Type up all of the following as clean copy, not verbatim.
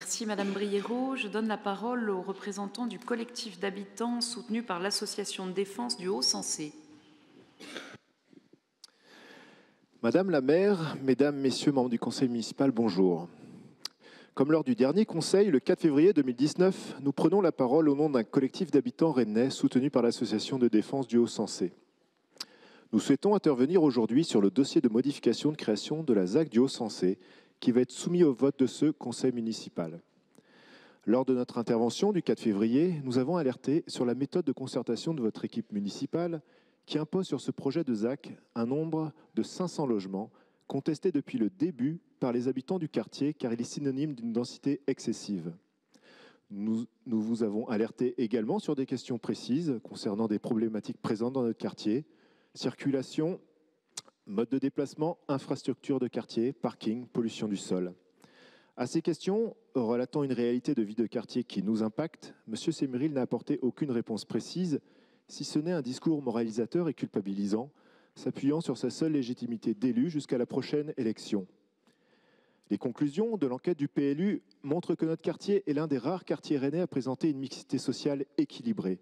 Merci Madame Briérot. Je donne la parole aux représentants du collectif d'habitants soutenu par l'association de défense du Haut-Sensé. Madame la maire, mesdames, messieurs membres du conseil municipal, bonjour. Comme lors du dernier conseil, le 4 février 2019, nous prenons la parole au nom d'un collectif d'habitants rennais soutenu par l'association de défense du Haut-Sensé. Nous souhaitons intervenir aujourd'hui sur le dossier de modification de création de la ZAC du Haut-Sensé qui va être soumis au vote de ce conseil municipal. Lors de notre intervention du 4 février, nous avons alerté sur la méthode de concertation de votre équipe municipale qui impose sur ce projet de ZAC un nombre de 500 logements contesté depuis le début par les habitants du quartier car il est synonyme d'une densité excessive. Nous vous avons alerté également sur des questions précises concernant des problématiques présentes dans notre quartier, circulation, mode de déplacement, infrastructure de quartier, parking, pollution du sol. À ces questions, relatant une réalité de vie de quartier qui nous impacte, M. Semeril n'a apporté aucune réponse précise, si ce n'est un discours moralisateur et culpabilisant, s'appuyant sur sa seule légitimité d'élu jusqu'à la prochaine élection. Les conclusions de l'enquête du PLU montrent que notre quartier est l'un des rares quartiers rennais à présenter une mixité sociale équilibrée.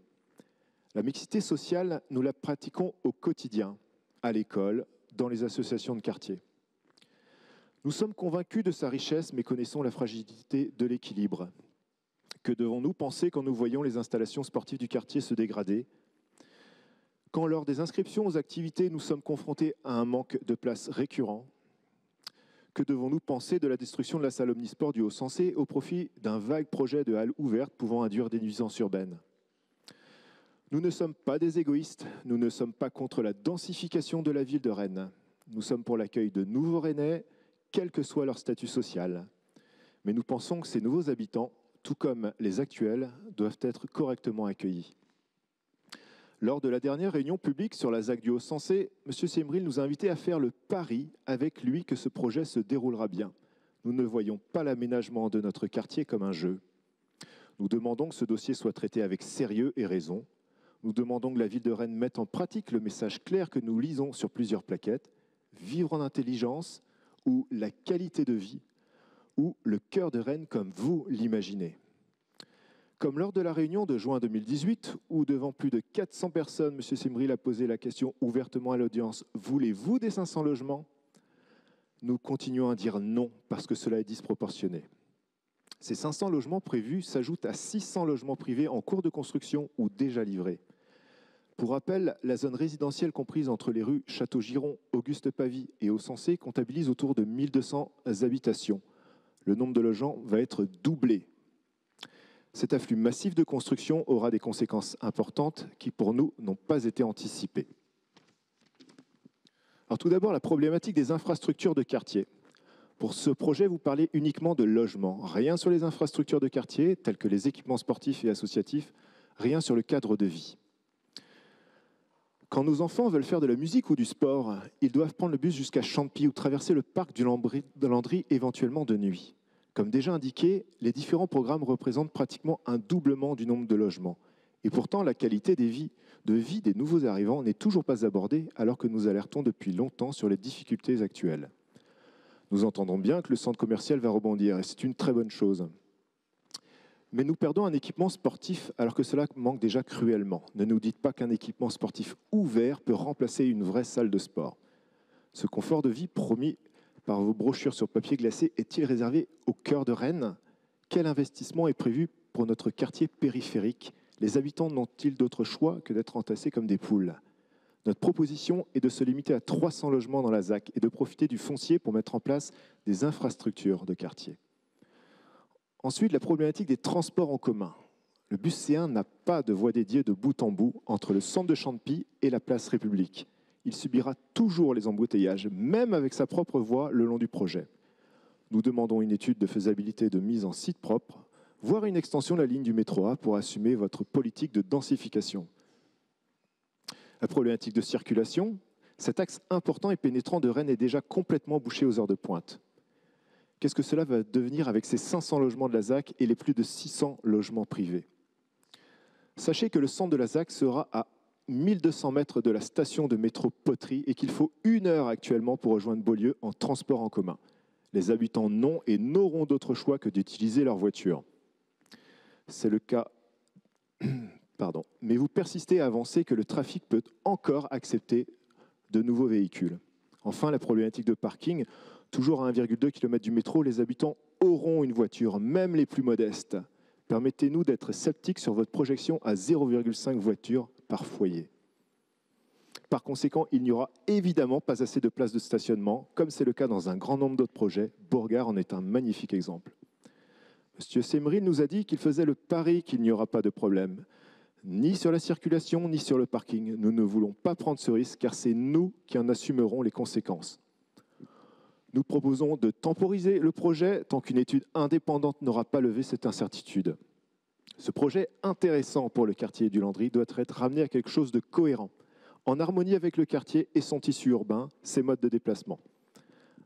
La mixité sociale, nous la pratiquons au quotidien, à l'école, dans les associations de quartier. Nous sommes convaincus de sa richesse, mais connaissons la fragilité de l'équilibre. Que devons-nous penser quand nous voyons les installations sportives du quartier se dégrader ? Quand lors des inscriptions aux activités, nous sommes confrontés à un manque de places récurrent ? Que devons-nous penser de la destruction de la salle omnisport du Haut-Sensé au profit d'un vague projet de halle ouverte pouvant induire des nuisances urbaines ? Nous ne sommes pas des égoïstes, nous ne sommes pas contre la densification de la ville de Rennes. Nous sommes pour l'accueil de nouveaux Rennais, quel que soit leur statut social. Mais nous pensons que ces nouveaux habitants, tout comme les actuels, doivent être correctement accueillis. Lors de la dernière réunion publique sur la ZAC du Haut-Sensé, M. Semeril nous a invités à faire le pari avec lui que ce projet se déroulera bien. Nous ne voyons pas l'aménagement de notre quartier comme un jeu. Nous demandons que ce dossier soit traité avec sérieux et raison. Nous demandons que la ville de Rennes mette en pratique le message clair que nous lisons sur plusieurs plaquettes, vivre en intelligence ou la qualité de vie, ou le cœur de Rennes comme vous l'imaginez. Comme lors de la réunion de juin 2018, où devant plus de 400 personnes, M. Semeril a posé la question ouvertement à l'audience « Voulez-vous des 500 logements ?» Nous continuons à dire non, parce que cela est disproportionné. Ces 500 logements prévus s'ajoutent à 600 logements privés en cours de construction ou déjà livrés. Pour rappel, la zone résidentielle comprise entre les rues Château-Giron, Auguste-Pavie et Haut-Sensé comptabilise autour de 1200 habitations. Le nombre de logements va être doublé. Cet afflux massif de construction aura des conséquences importantes qui, pour nous, n'ont pas été anticipées. Alors, tout d'abord, la problématique des infrastructures de quartier. Pour ce projet, vous parlez uniquement de logement. Rien sur les infrastructures de quartier, telles que les équipements sportifs et associatifs, rien sur le cadre de vie. Quand nos enfants veulent faire de la musique ou du sport, ils doivent prendre le bus jusqu'à Champy ou traverser le parc du Landry éventuellement de nuit. Comme déjà indiqué, les différents programmes représentent pratiquement un doublement du nombre de logements. Et pourtant, la qualité de vie des nouveaux arrivants n'est toujours pas abordée alors que nous alertons depuis longtemps sur les difficultés actuelles. Nous entendons bien que le centre commercial va rebondir et c'est une très bonne chose. Mais nous perdons un équipement sportif alors que cela manque déjà cruellement. Ne nous dites pas qu'un équipement sportif ouvert peut remplacer une vraie salle de sport. Ce confort de vie promis par vos brochures sur papier glacé est-il réservé au cœur de Rennes ? Quel investissement est prévu pour notre quartier périphérique ? Les habitants n'ont-ils d'autre choix que d'être entassés comme des poules ? Notre proposition est de se limiter à 300 logements dans la ZAC et de profiter du foncier pour mettre en place des infrastructures de quartier. Ensuite, la problématique des transports en commun. Le bus C1 n'a pas de voie dédiée de bout en bout entre le centre de Champy et la place République. Il subira toujours les embouteillages, même avec sa propre voie le long du projet. Nous demandons une étude de faisabilité de mise en site propre, voire une extension de la ligne du métro A pour assumer votre politique de densification. La problématique de circulation, cet axe important et pénétrant de Rennes est déjà complètement bouché aux heures de pointe. Qu'est-ce que cela va devenir avec ces 500 logements de la ZAC et les plus de 600 logements privés ? Sachez que le centre de la ZAC sera à 1200 mètres de la station de métro Poterie et qu'il faut 1 heure actuellement pour rejoindre Beaulieu en transport en commun. Les habitants n'ont et n'auront d'autre choix que d'utiliser leur voiture. C'est le cas... Pardon. Mais vous persistez à avancer que le trafic peut encore accepter de nouveaux véhicules. Enfin, la problématique de parking. Toujours à 1,2 km du métro, les habitants auront une voiture, même les plus modestes. Permettez-nous d'être sceptiques sur votre projection à 0,5 voitures par foyer. Par conséquent, il n'y aura évidemment pas assez de places de stationnement, comme c'est le cas dans un grand nombre d'autres projets. Bourgard en est un magnifique exemple. M. Semril nous a dit qu'il faisait le pari qu'il n'y aura pas de problème, ni sur la circulation, ni sur le parking. Nous ne voulons pas prendre ce risque, car c'est nous qui en assumerons les conséquences. Nous proposons de temporiser le projet tant qu'une étude indépendante n'aura pas levé cette incertitude. Ce projet intéressant pour le quartier du Landry doit être ramené à quelque chose de cohérent, en harmonie avec le quartier et son tissu urbain, ses modes de déplacement.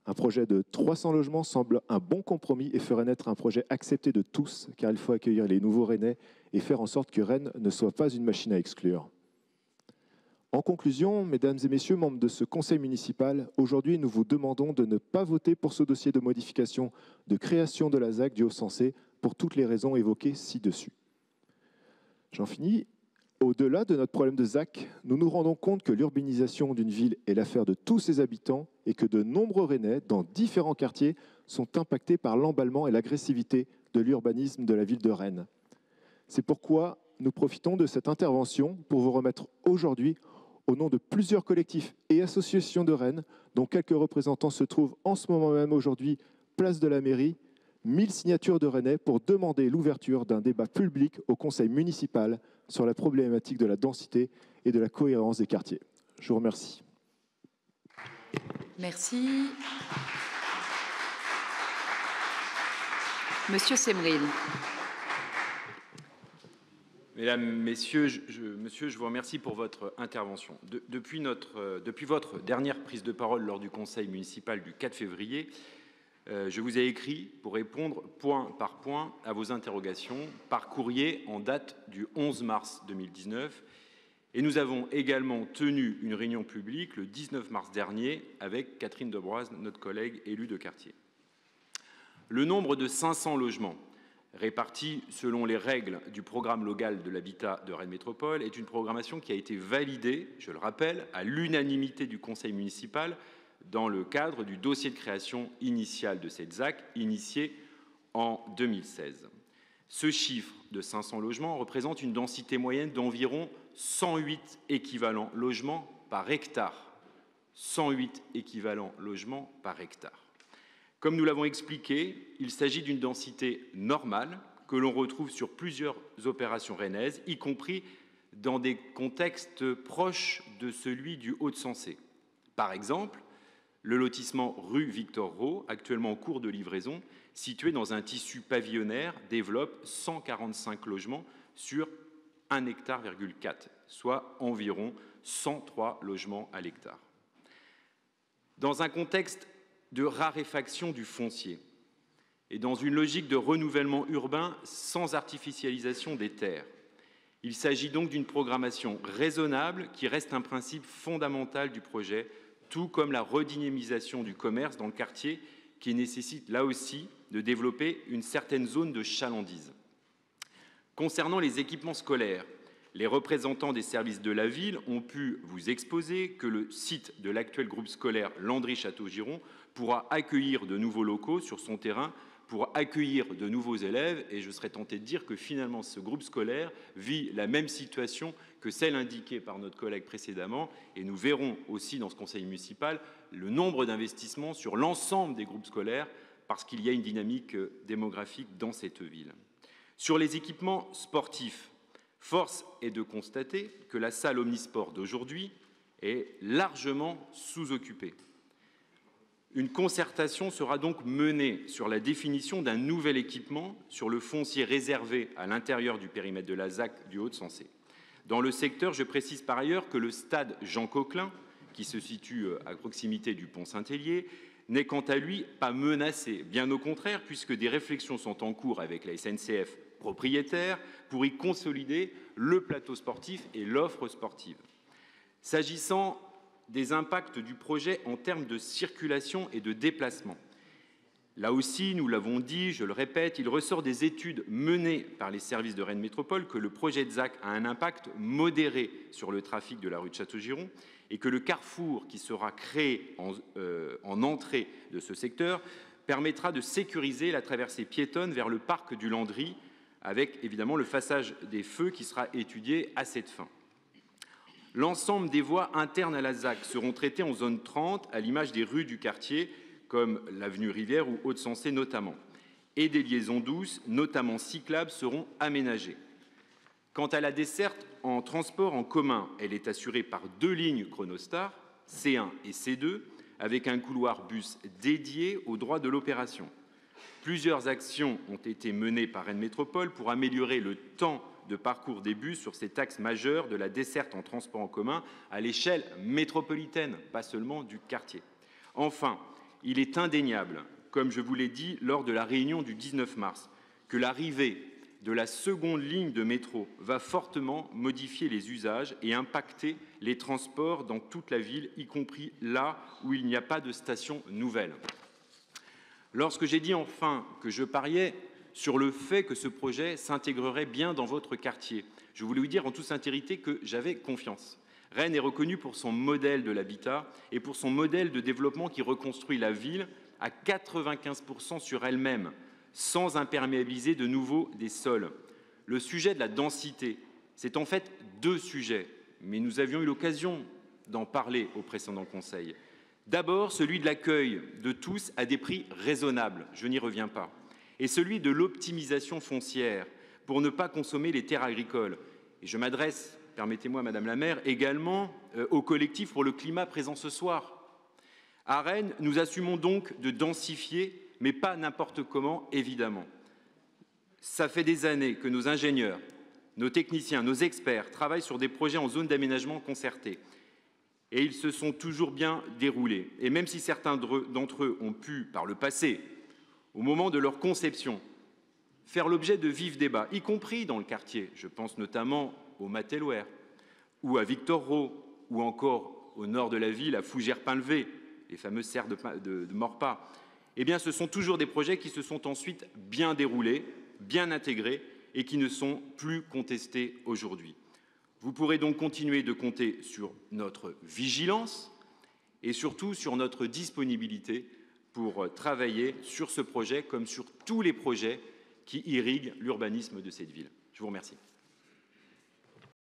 Un projet de 300 logements semble un bon compromis et ferait naître un projet accepté de tous, car il faut accueillir les nouveaux Rennais et faire en sorte que Rennes ne soit pas une machine à exclure. En conclusion, mesdames et messieurs, membres de ce conseil municipal, aujourd'hui nous vous demandons de ne pas voter pour ce dossier de modification de création de la ZAC du Haut-Sensé pour toutes les raisons évoquées ci-dessus. J'en finis. Au-delà de notre problème de ZAC, nous nous rendons compte que l'urbanisation d'une ville est l'affaire de tous ses habitants et que de nombreux Rennais, dans différents quartiers, sont impactés par l'emballement et l'agressivité de l'urbanisme de la ville de Rennes. C'est pourquoi nous profitons de cette intervention pour vous remettre aujourd'hui, au nom de plusieurs collectifs et associations de Rennes, dont quelques représentants se trouvent en ce moment même aujourd'hui, place de la mairie, 1000 signatures de Rennais pour demander l'ouverture d'un débat public au conseil municipal sur la problématique de la densité et de la cohérence des quartiers. Je vous remercie. Merci. Monsieur Semril. Mesdames, Messieurs, Monsieur, je vous remercie pour votre intervention. Depuis votre dernière prise de parole lors du conseil municipal du 4 février, je vous ai écrit pour répondre point par point à vos interrogations par courrier en date du 11 mars 2019 et nous avons également tenu une réunion publique le 19 mars dernier avec Catherine Debroise, notre collègue élue de quartier. Le nombre de 500 logements répartis selon les règles du programme local de l'habitat de Rennes Métropole est une programmation qui a été validée, je le rappelle, à l'unanimité du conseil municipal dans le cadre du dossier de création initial de cette ZAC, initié en 2016. Ce chiffre de 500 logements représente une densité moyenne d'environ 108 équivalents logements par hectare. 108 équivalents logements par hectare. Comme nous l'avons expliqué, il s'agit d'une densité normale que l'on retrouve sur plusieurs opérations rennaises, y compris dans des contextes proches de celui du Hauts-de-Sensé. Par exemple, le lotissement rue Victor Rau, actuellement en cours de livraison, situé dans un tissu pavillonnaire, développe 145 logements sur 1,4 hectare, soit environ 103 logements à l'hectare. Dans un contexte de raréfaction du foncier et dans une logique de renouvellement urbain sans artificialisation des terres, il s'agit donc d'une programmation raisonnable qui reste un principe fondamental du projet, tout comme la redynamisation du commerce dans le quartier qui nécessite là aussi de développer une certaine zone de chalandise. Concernant les équipements scolaires, les représentants des services de la ville ont pu vous exposer que le site de l'actuel groupe scolaire Landry-Château-Giron pourra accueillir de nouveaux locaux sur son terrain pour accueillir de nouveaux élèves et je serais tenté de dire que finalement ce groupe scolaire vit la même situation que celle indiquée par notre collègue précédemment et nous verrons aussi dans ce conseil municipal le nombre d'investissements sur l'ensemble des groupes scolaires parce qu'il y a une dynamique démographique dans cette ville. Sur les équipements sportifs, force est de constater que la salle omnisport d'aujourd'hui est largement sous-occupée. Une concertation sera donc menée sur la définition d'un nouvel équipement sur le foncier réservé à l'intérieur du périmètre de la ZAC du Hauts-de-Sensé. Dans le secteur, je précise par ailleurs que le stade Jean Coquelin, qui se situe à proximité du pont Saint-Hélier, n'est quant à lui pas menacé, bien au contraire, puisque des réflexions sont en cours avec la SNCF propriétaire pour y consolider le plateau sportif et l'offre sportive. S'agissant des impacts du projet en termes de circulation et de déplacement, Là aussi, nous l'avons dit, je le répète, il ressort des études menées par les services de Rennes Métropole que le projet de ZAC a un impact modéré sur le trafic de la rue de Château-Giron et que le carrefour qui sera créé en entrée de ce secteur permettra de sécuriser la traversée piétonne vers le parc du Landry, avec évidemment le façage des feux qui sera étudié à cette fin. L'ensemble des voies internes à la ZAC seront traitées en zone 30, à l'image des rues du quartier, comme l'avenue Rivière ou Haute-Sensée notamment. Et des liaisons douces, notamment cyclables, seront aménagées. Quant à la desserte en transport en commun, elle est assurée par 2 lignes Chronostar, C1 et C2, avec un couloir bus dédié aux droits de l'opération. Plusieurs actions ont été menées par Rennes Métropole pour améliorer le temps de parcours des bus sur cet axe majeur de la desserte en transport en commun à l'échelle métropolitaine, pas seulement du quartier. Enfin, il est indéniable, comme je vous l'ai dit lors de la réunion du 19 mars, que l'arrivée de la seconde ligne de métro va fortement modifier les usages et impacter les transports dans toute la ville, y compris là où il n'y a pas de station nouvelle. Lorsque j'ai dit enfin que je pariais sur le fait que ce projet s'intégrerait bien dans votre quartier, je voulais vous dire en toute sincérité que j'avais confiance. Rennes est reconnue pour son modèle de l'habitat et pour son modèle de développement qui reconstruit la ville à 95% sur elle-même, sans imperméabiliser de nouveau des sols. Le sujet de la densité, c'est en fait 2 sujets, mais nous avions eu l'occasion d'en parler au précédent Conseil. D'abord, celui de l'accueil de tous à des prix raisonnables, je n'y reviens pas, et celui de l'optimisation foncière pour ne pas consommer les terres agricoles. Et je m'adresse, permettez-moi, Madame la maire, également au collectif pour le climat présent ce soir. À Rennes, nous assumons donc de densifier, mais pas n'importe comment, évidemment. Ça fait des années que nos ingénieurs, nos techniciens, nos experts travaillent sur des projets en zone d'aménagement concerté. Et ils se sont toujours bien déroulés. Et même si certains d'entre eux ont pu, par le passé, au moment de leur conception, faire l'objet de vifs débats, y compris dans le quartier, je pense notamment au Mattelware, ou à Victor-Roux, ou encore au nord de la ville, à Fougères-Pin-Levé, les fameuses serres de Maurepas, eh bien, ce sont toujours des projets qui se sont ensuite bien déroulés, bien intégrés, et qui ne sont plus contestés aujourd'hui. Vous pourrez donc continuer de compter sur notre vigilance et surtout sur notre disponibilité pour travailler sur ce projet comme sur tous les projets qui irriguent l'urbanisme de cette ville. Je vous remercie.